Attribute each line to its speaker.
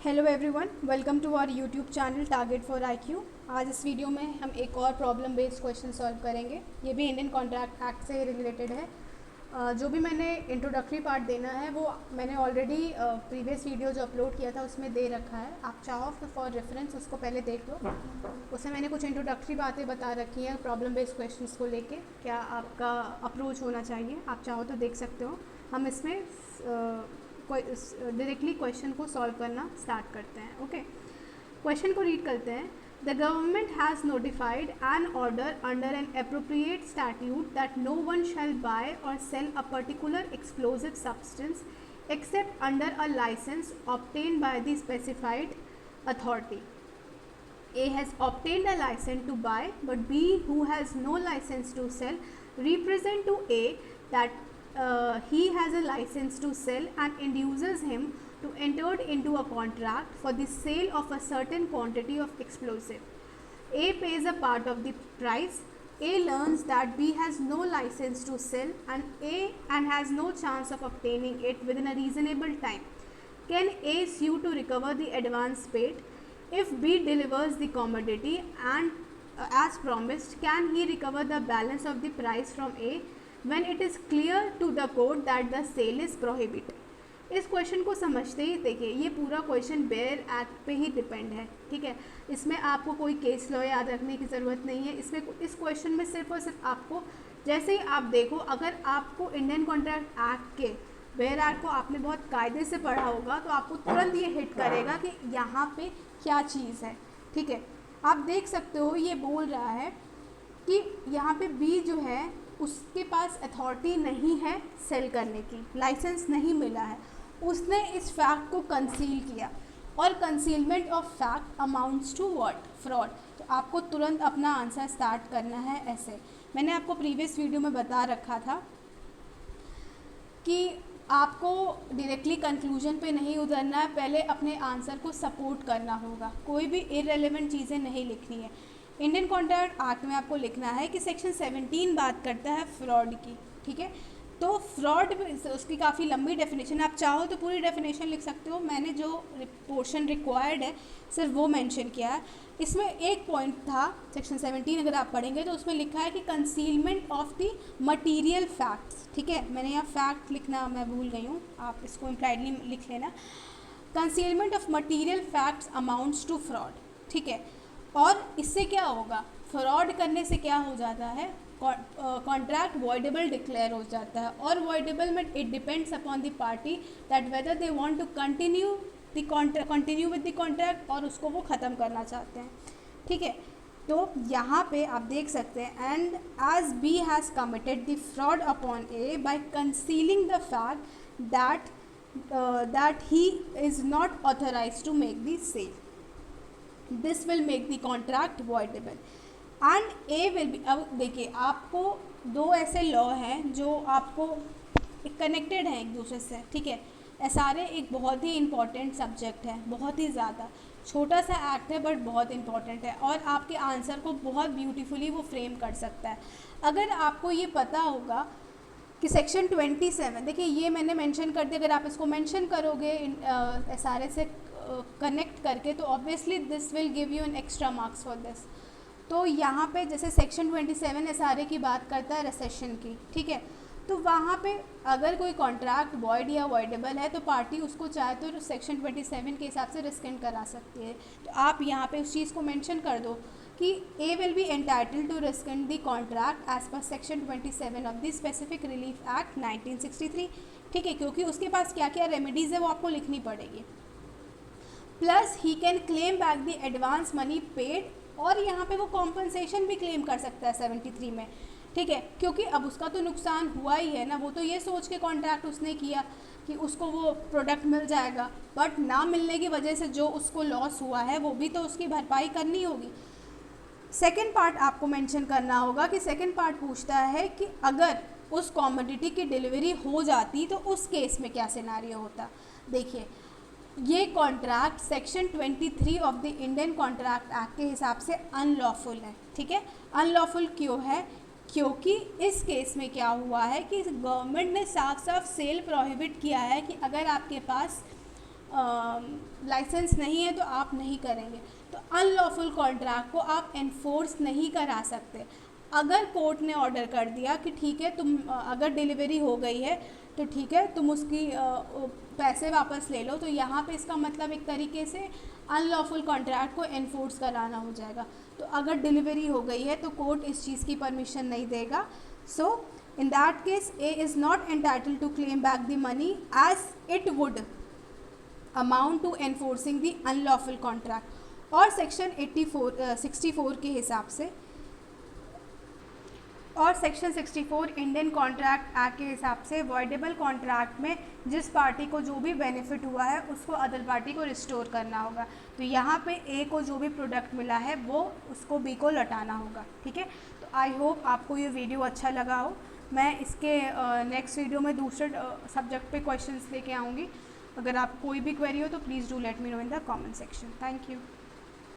Speaker 1: Hello everyone, welcome to our YouTube channel target for IQ. आज इस video में हम एक और प्रॉब्लम बेस्ड क्वेश्चन सॉल्व करेंगे। ये भी इंडियन कॉन्ट्रैक्ट एक्ट से रिलेटेड है। जो भी मैंने इंट्रोडक्टरी पार्ट देना है वो मैंने ऑलरेडी प्रीवियस वीडियो जो अपलोड किया था उसमें दे रखा है। आप चाहो तो फॉर रेफरेंस उसको पहले देख लो। उसमें मैंने कुछ इंट्रोडक्टरी बातें बता रखी हैं प्रॉब्लम बेस्ड क्वेश्चंस को लेके, क्या आपका अप्रोच होना चाहिए। आप चाहो तो देख सकते हो। हम इसमें डायरेक्टली क्वेश्चन को सॉल्व करना स्टार्ट करते हैं। ओके, क्वेश्चन को रीड करते हैं। The government has notified an order under an appropriate statute that no one shall buy or sell a particular explosive substance except under a license obtained by the specified authority. A has obtained a license to buy, but B, who has no license to sell, represent to A that he has a license to sell and induces him to enter into a contract for the sale of a certain quantity of explosive. A pays a part of the price. A learns that B has no license to sell and has no chance of obtaining it within a reasonable time. Can A sue to recover the advance paid? If B delivers the commodity and as promised, can he recover the balance of the price from A when it is clear to the court that the sale is prohibited? इस question को समझते ही देखिए, ये पूरा question bare act पे ही depend है। ठीक है, इसमें आपको कोई केस लॉ याद रखने की ज़रूरत नहीं है। इसमें इस क्वेश्चन में सिर्फ और सिर्फ आपको, जैसे ही आप देखो, अगर आपको इंडियन कॉन्ट्रैक्ट एक्ट के बेयर एक्ट को आपने बहुत कायदे से पढ़ा होगा तो आपको तुरंत ये हिट करेगा कि यहाँ पे क्या चीज़ है। ठीक है, आप देख सकते हो ये बोल रहा है कि यहाँ पे बी जो है उसके पास अथॉरिटी नहीं है सेल करने की, लाइसेंस नहीं मिला है, उसने इस फैक्ट को कंसील किया और concealment of fact amounts to what? Fraud. तो आपको तुरंत अपना आंसर स्टार्ट करना है ऐसे। मैंने आपको प्रीवियस वीडियो में बता रखा था कि आपको डायरेक्टली कंक्लूजन पे नहीं उतरना है, पहले अपने आंसर को सपोर्ट करना होगा। कोई भी इररेलेवेंट चीज़ें नहीं लिखनी है। इंडियन कॉन्ट्रैक्ट एक्ट में आपको लिखना है कि सेक्शन 17 बात करता है फ्रॉड की। ठीक है, तो फ्रॉड उसकी काफ़ी लंबी डेफिनेशन, आप चाहो तो पूरी डेफिनेशन लिख सकते हो। मैंने जो पोर्शन रिक्वायर्ड है सिर्फ वो मेंशन किया है। इसमें एक पॉइंट था सेक्शन 17, अगर आप पढ़ेंगे तो उसमें लिखा है कि concealment of the material facts. ठीक है, मैंने यहाँ फैक्ट लिखना मैं भूल गई हूँ, आप इसको इम्प्लाइडली लिख लेना। Concealment of material facts amounts to fraud. ठीक है, और इससे क्या होगा? फ्रॉड करने से क्या हो जाता है? कॉन्ट्रैक्ट वॉइडेबल डिक्लेयर हो जाता है। और वॉइडेबल में it depends upon the party that whether they want to continue with the contract और उसको वो ख़त्म करना चाहते हैं। ठीक है, तो यहाँ पे आप देख सकते हैं, and as B has committed the fraud upon A by concealing the fact that he is not authorised to make the sale, this will make the contract voidable and A will be. अब देखिए, आपको दो ऐसे law हैं जो आपको connected हैं एक दूसरे से। ठीक है, एसआरए एक बहुत ही इम्पॉर्टेंट सब्जेक्ट है, बहुत ही ज़्यादा छोटा सा एक्ट है बट बहुत इम्पॉर्टेंट है और आपके आंसर को बहुत ब्यूटीफुली वो फ्रेम कर सकता है। अगर आपको ये पता होगा कि सेक्शन 27, देखिए ये मैंने मेंशन कर दिया, अगर आप इसको मेंशन करोगे एसआरए से कनेक्ट करके तो obviously this will give you an extra marks for this. तो यहाँ पे जैसे सेक्शन 27 एसआरए की बात करता है रिसेशन की। ठीक है, तो वहाँ पे अगर कोई कॉन्ट्रैक्ट वॉइड या वॉइडेबल है तो पार्टी उसको चाहे तो सेक्शन 27 के हिसाब से रिस्केंड करा सकती है। तो आप यहाँ पे उस चीज़ को मेंशन कर दो कि A will be entitled to rescind the contract as per section 27 of the specific relief act 1963। ठीक है, क्योंकि उसके पास क्या क्या रेमेडीज़ है वो आपको लिखनी पड़ेगी। Plus he can claim back the advance money paid, और यहाँ पे वो कॉम्पनसेशन भी क्लेम कर सकता है 73 में। ठीक है, क्योंकि अब उसका तो नुकसान हुआ ही है ना, वो तो ये सोच के कॉन्ट्रैक्ट उसने किया कि उसको वो प्रोडक्ट मिल जाएगा, बट ना मिलने की वजह से जो उसको लॉस हुआ है वो भी तो उसकी भरपाई करनी होगी। सेकेंड पार्ट आपको मेंशन करना होगा कि सेकेंड पार्ट पूछता है कि अगर उस कॉमोडिटी की डिलीवरी हो जाती तो उस केस में क्या सिनेरियो होता। देखिए, ये contract section 23 of the Indian contract act के हिसाब से अनलॉफुल है। ठीक है, अनलॉफुल क्यों है? क्योंकि इस केस में क्या हुआ है कि गवर्नमेंट ने साफ साफ सेल प्रोहिबिट किया है कि अगर आपके पास लाइसेंस नहीं है तो आप नहीं करेंगे। तो अनलॉफुल कॉन्ट्रैक्ट को आप एनफोर्स नहीं करा सकते। अगर कोर्ट ने ऑर्डर कर दिया कि ठीक है तुम अगर डिलीवरी हो गई है तो ठीक है तुम उसकी पैसे वापस ले लो, तो यहाँ पे इसका मतलब एक तरीके से अनलॉफुल कॉन्ट्रैक्ट को एनफोर्स कराना हो जाएगा। तो अगर डिलीवरी हो गई है तो कोर्ट इस चीज़ की परमिशन नहीं देगा। So in that case A is not entitled to claim back the money as it would amount to enforcing the unlawful contract. और सेक्शन 64 के हिसाब से और सेक्शन 64 इंडियन कॉन्ट्रैक्ट एक्ट के हिसाब से वॉइडेबल कॉन्ट्रैक्ट में जिस पार्टी को जो भी बेनिफिट हुआ है उसको अदर पार्टी को रिस्टोर करना होगा। तो यहाँ पे ए को जो भी प्रोडक्ट मिला है वो उसको बी को लौटाना होगा। ठीक है, तो आई होप आपको ये वीडियो अच्छा लगा हो। मैं इसके नेक्स्ट वीडियो में दूसरे सब्जेक्ट पे क्वेश्चंस लेके आऊँगी। अगर आप कोई भी क्वेरी हो तो please do let me know in the comment section. Thank you.